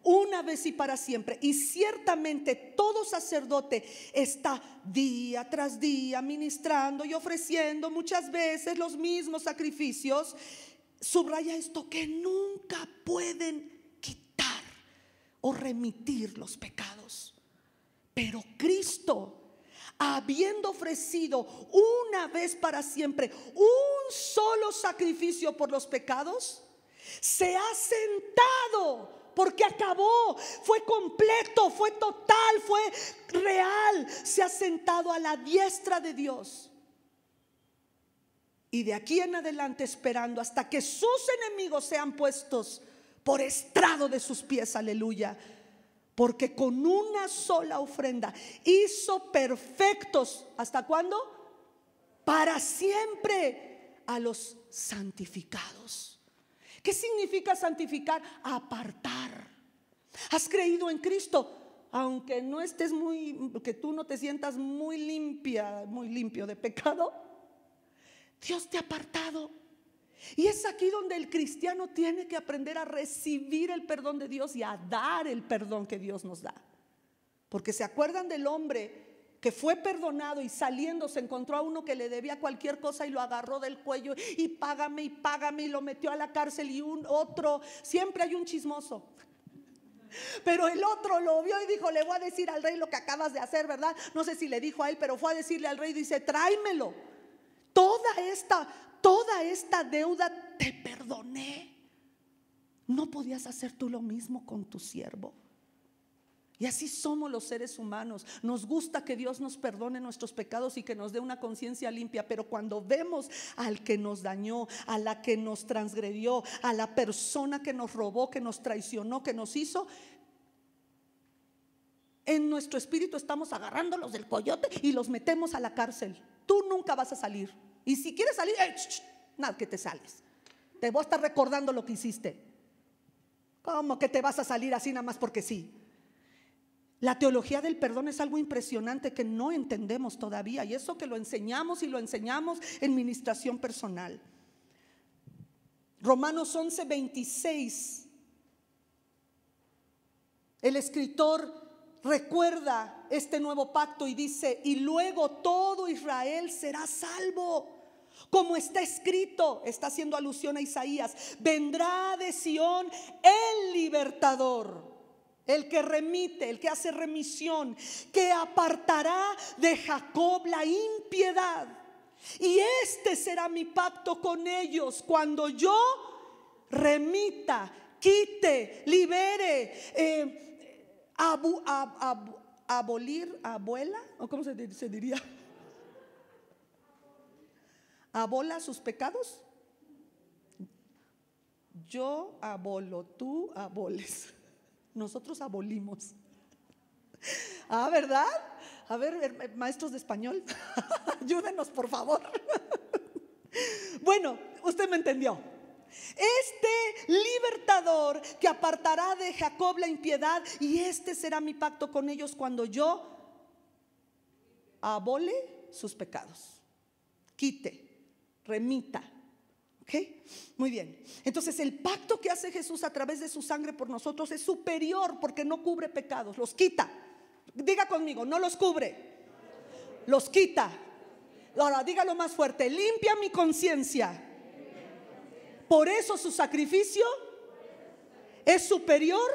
Una vez y para siempre. Y ciertamente todo sacerdote está día tras día ministrando y ofreciendo muchas veces los mismos sacrificios. Subraya esto: que nunca pueden quitar o remitir los pecados. Pero Cristo, habiendo ofrecido una vez para siempre un solo sacrificio por los pecados, se ha sentado, porque acabó, fue completo, fue total, fue real. Se ha sentado a la diestra de Dios. Y de aquí en adelante esperando hasta que sus enemigos sean puestos por estrado de sus pies. Aleluya. Porque con una sola ofrenda hizo perfectos. ¿Hasta cuándo? Para siempre a los santificados. ¿Qué significa santificar? Apartar. ¿Has creído en Cristo? Aunque no estés que tú no te sientas muy limpio de pecado, Dios te ha apartado. Y es aquí donde el cristiano tiene que aprender a recibir el perdón de Dios y a dar el perdón que Dios nos da. Porque se acuerdan del hombre que fue perdonado y saliendo se encontró a uno que le debía cualquier cosa y lo agarró del cuello y págame y lo metió a la cárcel. Y otro, siempre hay un chismoso, pero el otro lo vio y dijo: le voy a decir al rey lo que acabas de hacer, ¿verdad? No sé si le dijo a él, pero fue a decirle al rey, dice: tráemelo, toda esta deuda te perdoné. ¿No podías hacer tú lo mismo con tu siervo? Y así somos los seres humanos. Nos gusta que Dios nos perdone nuestros pecados y que nos dé una conciencia limpia, pero cuando vemos al que nos dañó, a la que nos transgredió, a la persona que nos robó, que nos traicionó, que nos hizo, en nuestro espíritu estamos agarrándolos del coyote y los metemos a la cárcel. Tú nunca vas a salir. Y si quieres salir, nada que te sales. Te voy a estar recordando lo que hiciste. ¿Cómo que te vas a salir así nada más porque sí? La teología del perdón es algo impresionante que no entendemos todavía, y eso que lo enseñamos en ministración personal. Romanos 11:26. El escritor recuerda este nuevo pacto y dice: y luego todo Israel será salvo, como está escrito. Está haciendo alusión a Isaías: vendrá de Sión el libertador, el que remite, el que hace remisión, que apartará de Jacob la impiedad. Y este será mi pacto con ellos cuando yo remita, quite, libere, abolir, abuela, o cómo se diría, abola sus pecados. Yo abolo, tú aboles. Nosotros abolimos. ¿Verdad? A ver, maestros de español, ayúdenos por favor. Bueno, usted me entendió. Este libertador que apartará de Jacob la impiedad, y este será mi pacto con ellos cuando yo abole sus pecados, quite, remita, ¿Ok? Muy bien. Entonces el pacto que hace Jesús a través de su sangre por nosotros es superior porque no cubre pecados, los quita. Diga conmigo, no los cubre, los quita. Ahora dígalo más fuerte, limpia mi conciencia. Por eso su sacrificio es superior,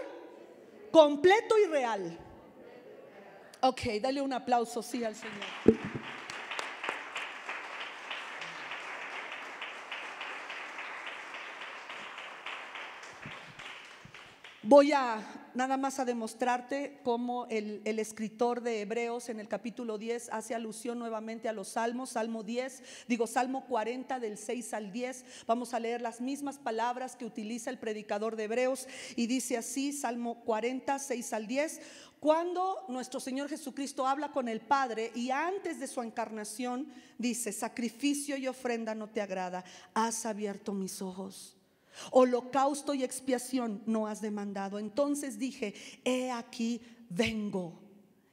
completo y real. Ok, dale un aplauso, sí, al Señor. Voy a nada más a demostrarte cómo el escritor de Hebreos en el capítulo 10 hace alusión nuevamente a los salmos. Salmo 40 del 6 al 10. Vamos a leer las mismas palabras que utiliza el predicador de Hebreos y dice así, Salmo 40, 6 al 10. Cuando nuestro Señor Jesucristo habla con el Padre y antes de su encarnación dice: sacrificio y ofrenda no te agrada, has abierto mis ojos. Holocausto y expiación no has demandado. Entonces dije: he aquí vengo.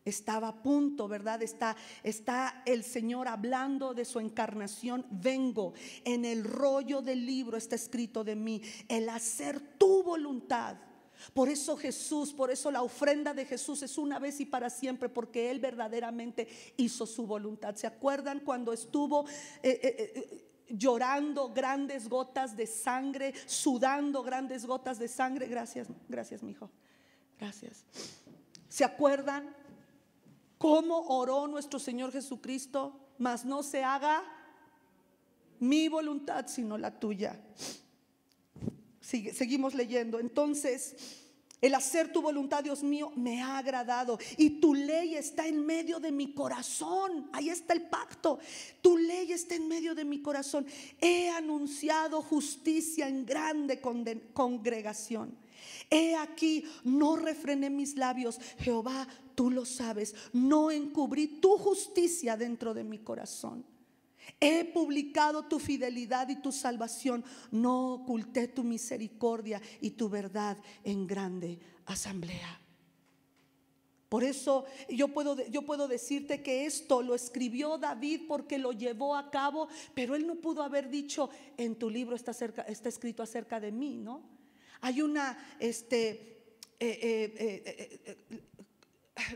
Estaba a punto, ¿verdad? Está el Señor hablando de su encarnación. Vengo. En el rollo del libro está escrito de mí el hacer tu voluntad. Por eso la ofrenda de Jesús es una vez y para siempre, porque Él verdaderamente hizo su voluntad. ¿Se acuerdan cuando estuvo llorando grandes gotas de sangre, sudando grandes gotas de sangre? Gracias, mi hijo. Gracias. ¿Se acuerdan cómo oró nuestro Señor Jesucristo? Mas no se haga mi voluntad sino la tuya. Seguimos leyendo. Entonces, el hacer tu voluntad, Dios mío, me ha agradado, y tu ley está en medio de mi corazón. Ahí está el pacto. Tu ley está en medio de mi corazón. He anunciado justicia en grande congregación. He aquí, no refrené mis labios. Jehová, tú lo sabes. No encubrí tu justicia dentro de mi corazón. He publicado tu fidelidad y tu salvación. No oculté tu misericordia y tu verdad en grande asamblea. Por eso yo puedo decirte que esto lo escribió David porque lo llevó a cabo, pero él no pudo haber dicho: en tu libro está escrito acerca de mí, ¿no? Hay una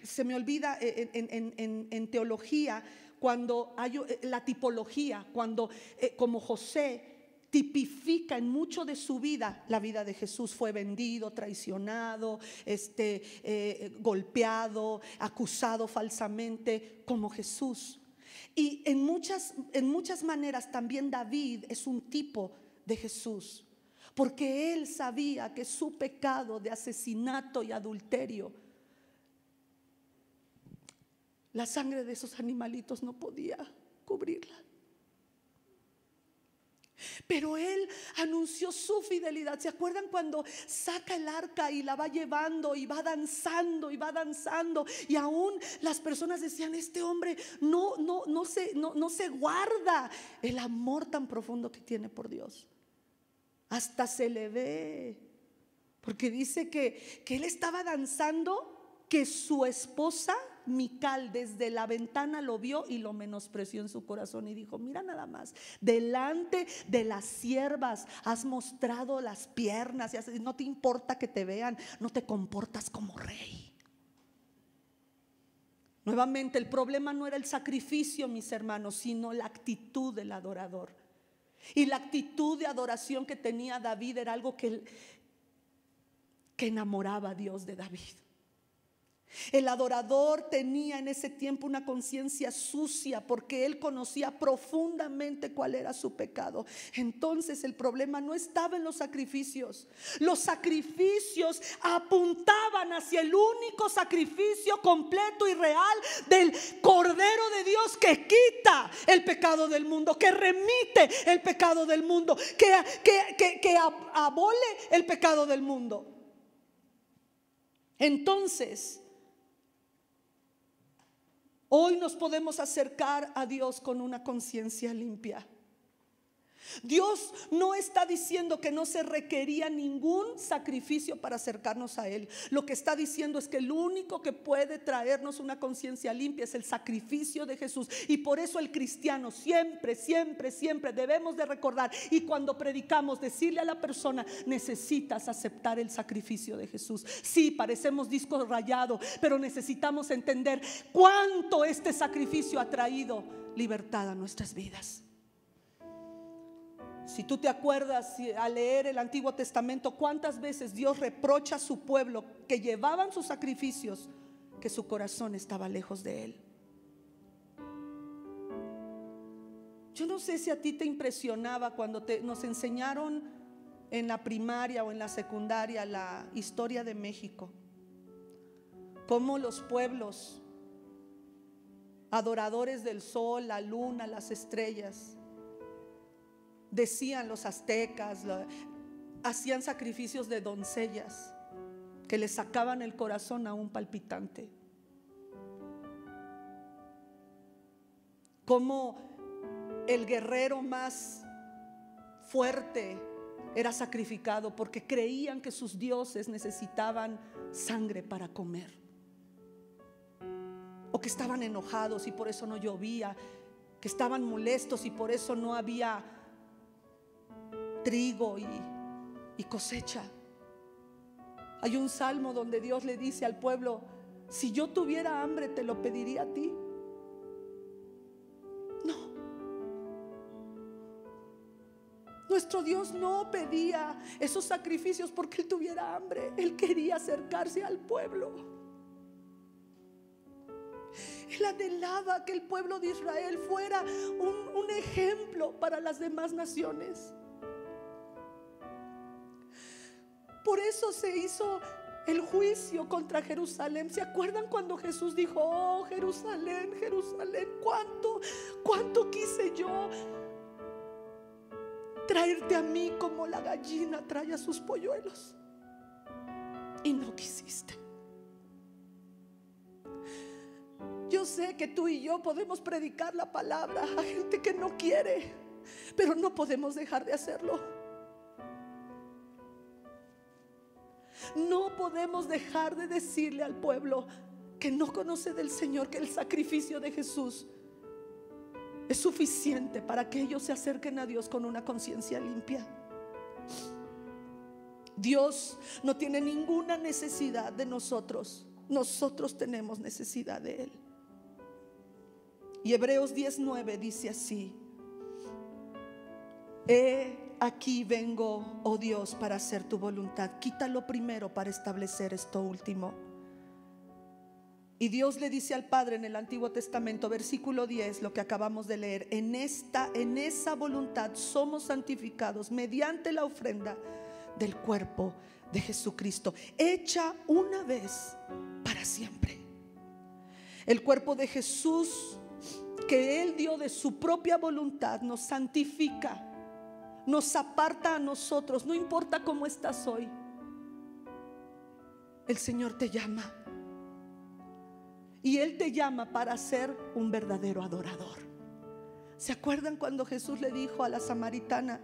se me olvida en teología, cuando hay la tipología, cuando como José tipifica en mucho de su vida, la vida de Jesús. Fue vendido, traicionado, golpeado, acusado falsamente, como Jesús. Y en muchas maneras también David es un tipo de Jesús, porque él sabía que su pecado de asesinato y adulterio, la sangre de esos animalitos no podía cubrirla. Pero él anunció su fidelidad. ¿Se acuerdan cuando saca el arca y la va llevando y va danzando y va danzando? Y aún las personas decían: este hombre no se guarda el amor tan profundo que tiene por Dios. Hasta se le ve, porque dice que él estaba danzando, que su esposa Mical desde la ventana lo vio y lo menospreció en su corazón y dijo: mira nada más, delante de las siervas has mostrado las piernas, y no te importa que te vean, no te comportas como rey. Nuevamente, el problema no era el sacrificio, mis hermanos, sino la actitud del adorador. Y la actitud de adoración que tenía David era algo que enamoraba a Dios de David. El adorador tenía en ese tiempo una conciencia sucia, porque él conocía profundamente cuál era su pecado. Entonces el problema no estaba en los sacrificios. Los sacrificios apuntaban hacia el único sacrificio completo y real del Cordero de Dios, que quita el pecado del mundo, que remite el pecado del mundo, que abole el pecado del mundo. Entonces, hoy nos podemos acercar a Dios con una conciencia limpia. Dios no está diciendo que no se requería ningún sacrificio para acercarnos a Él. Lo que está diciendo es que el único que puede traernos una conciencia limpia es el sacrificio de Jesús. Y por eso el cristiano siempre, siempre, siempre debemos de recordar, y cuando predicamos, decirle a la persona: necesitas aceptar el sacrificio de Jesús. Sí, parecemos disco rayado, pero necesitamos entender cuánto este sacrificio ha traído libertad a nuestras vidas. Si tú te acuerdas al leer el Antiguo Testamento, cuántas veces Dios reprocha a su pueblo que llevaban sus sacrificios, que su corazón estaba lejos de Él. Yo no sé si a ti te impresionaba cuando nos enseñaron en la primaria o en la secundaria la historia de México, cómo los pueblos adoradores del sol, la luna, las estrellas, decían los aztecas, hacían sacrificios de doncellas que le sacaban el corazón a un palpitante. Como el guerrero más fuerte era sacrificado porque creían que sus dioses necesitaban sangre para comer, o que estaban enojados y por eso no llovía, que estaban molestos y por eso no había trigo y cosecha. Hay un salmo donde Dios le dice al pueblo: si yo tuviera hambre, te lo pediría a ti. No, nuestro Dios no pedía esos sacrificios porque Él tuviera hambre. Él quería acercarse al pueblo. Él anhelaba que el pueblo de Israel fuera un ejemplo para las demás naciones. Por eso se hizo el juicio contra Jerusalén. ¿Se acuerdan cuando Jesús dijo: oh Jerusalén, Jerusalén, cuánto quise yo traerte a mí como la gallina trae a sus polluelos, y no quisiste? Yo sé que tú y yo podemos predicar la palabra a gente que no quiere, pero no podemos dejar de hacerlo. No podemos dejar de decirle al pueblo que no conoce del Señor que el sacrificio de Jesús es suficiente para que ellos se acerquen a Dios con una conciencia limpia. Dios no tiene ninguna necesidad de nosotros. Nosotros tenemos necesidad de Él. Y Hebreos 10:9 dice así: aquí vengo, oh Dios, para hacer tu voluntad. Quítalo primero para establecer esto último. Y Dios le dice al Padre en el Antiguo Testamento, versículo 10, lo que acabamos de leer: en esa voluntad somos santificados mediante la ofrenda del cuerpo de Jesucristo, hecha una vez para siempre. El cuerpo de Jesús que Él dio de su propia voluntad nos santifica, nos aparta a nosotros. No importa cómo estás hoy, el Señor te llama, y Él te llama para ser un verdadero adorador. ¿Se acuerdan cuando Jesús le dijo a la samaritana: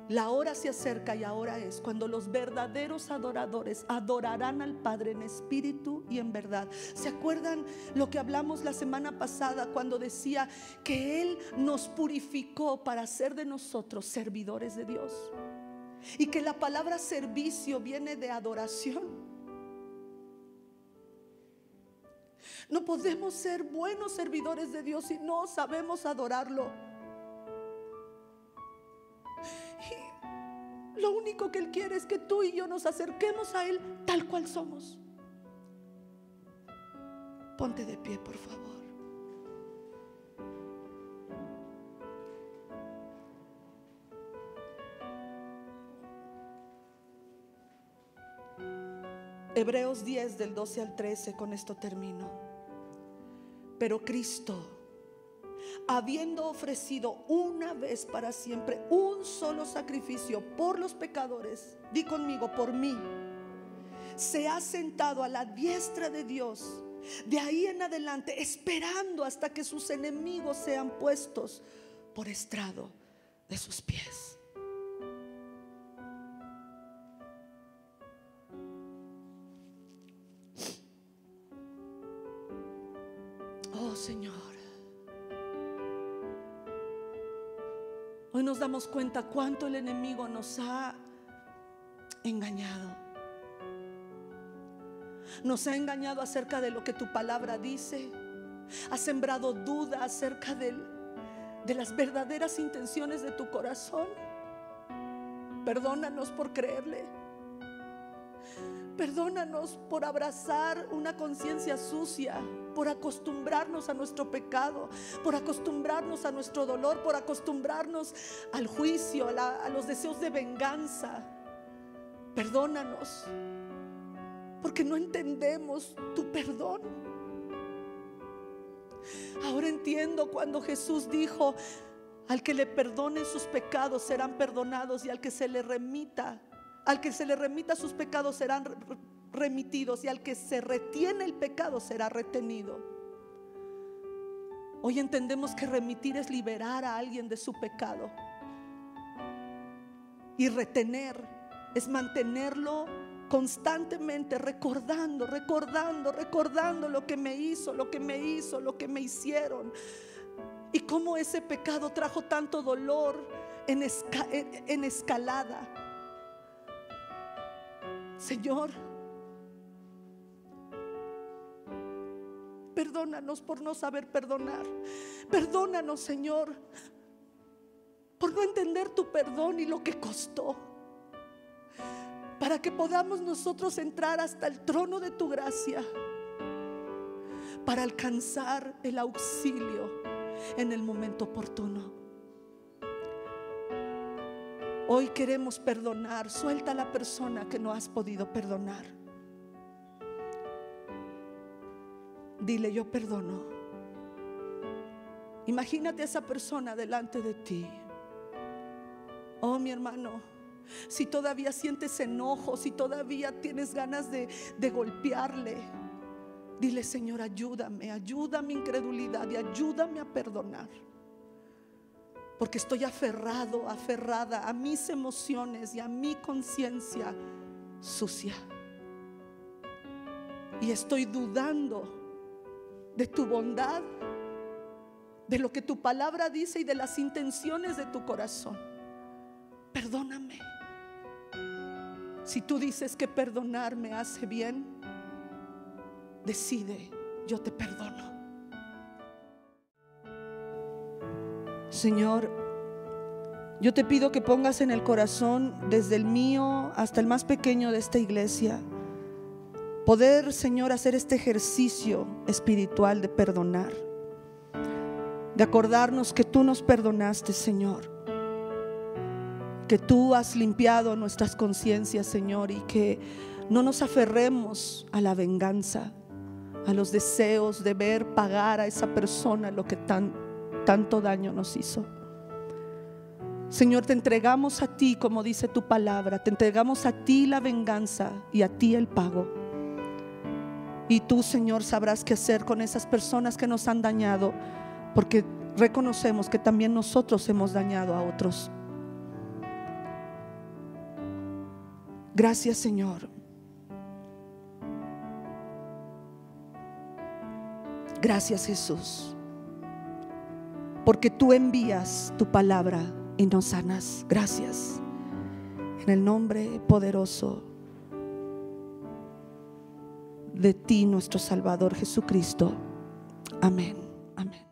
la hora se acerca y ahora es cuando los verdaderos adoradores adorarán al Padre en espíritu y en verdad? ¿Se acuerdan lo que hablamos la semana pasada cuando decía que Él nos purificó para ser de nosotros servidores de Dios? Y que la palabra servicio viene de adoración. No podemos ser buenos servidores de Dios si no sabemos adorarlo. Y lo único que Él quiere es que tú y yo nos acerquemos a Él tal cual somos. Ponte de pie, por favor. Hebreos 10 del 12 al 13, con esto termino. Pero Cristo, habiendo ofrecido una vez para siempre un solo sacrificio por los pecadores, di conmigo, por mí, se ha sentado a la diestra de Dios. De ahí en adelante, esperando hasta que sus enemigos sean puestos por estrado de sus pies. Oh Señor, hoy nos damos cuenta cuánto el enemigo nos ha engañado. Nos ha engañado acerca de lo que tu palabra dice. Ha sembrado duda acerca de las verdaderas intenciones de tu corazón. Perdónanos por creerle. Perdónanos por abrazar una conciencia sucia, por acostumbrarnos a nuestro pecado, por acostumbrarnos a nuestro dolor, por acostumbrarnos al juicio, a los deseos de venganza. Perdónanos, porque no entendemos tu perdón. Ahora entiendo cuando Jesús dijo: al que le perdonen sus pecados serán perdonados, y al que se le remita sus pecados serán remitidos, y al que se retiene el pecado será retenido. Hoy entendemos que remitir es liberar a alguien de su pecado, y retener es mantenerlo constantemente recordando lo que me hizo, lo que me hicieron, y cómo ese pecado trajo tanto dolor en escalada. Señor, perdónanos por no saber perdonar. Perdónanos, Señor, por no entender tu perdón y lo que costó, para que podamos nosotros entrar hasta el trono de tu gracia, para alcanzar el auxilio en el momento oportuno. Hoy queremos perdonar. Suelta a la persona que no has podido perdonar. Dile: yo perdono. Imagínate a esa persona delante de ti. Oh, mi hermano, si todavía sientes enojo, si todavía tienes ganas de golpearle, dile: Señor, ayúdame a mi incredulidad y ayúdame a perdonar, porque estoy aferrada a mis emociones y a mi conciencia sucia, y estoy dudando de tu bondad, de lo que tu palabra dice y de las intenciones de tu corazón. Perdóname. Si tú dices que perdonar me hace bien, decide: yo te perdono. Señor, yo te pido que pongas en el corazón, desde el mío hasta el más pequeño de esta iglesia, poder, Señor, hacer este ejercicio espiritual de perdonar, de acordarnos que tú nos perdonaste, Señor, que tú has limpiado nuestras conciencias, Señor, y que no nos aferremos a la venganza, a los deseos de ver pagar a esa persona lo que tanto daño nos hizo. Señor, te entregamos a ti, como dice tu palabra, te entregamos a ti la venganza y a ti el pago. Y tú, Señor, sabrás qué hacer con esas personas que nos han dañado, porque reconocemos que también nosotros hemos dañado a otros. Gracias, Señor. Gracias, Jesús, porque tú envías tu palabra y nos sanas. Gracias, en el nombre poderoso de ti, nuestro Salvador Jesucristo. Amén. Amén.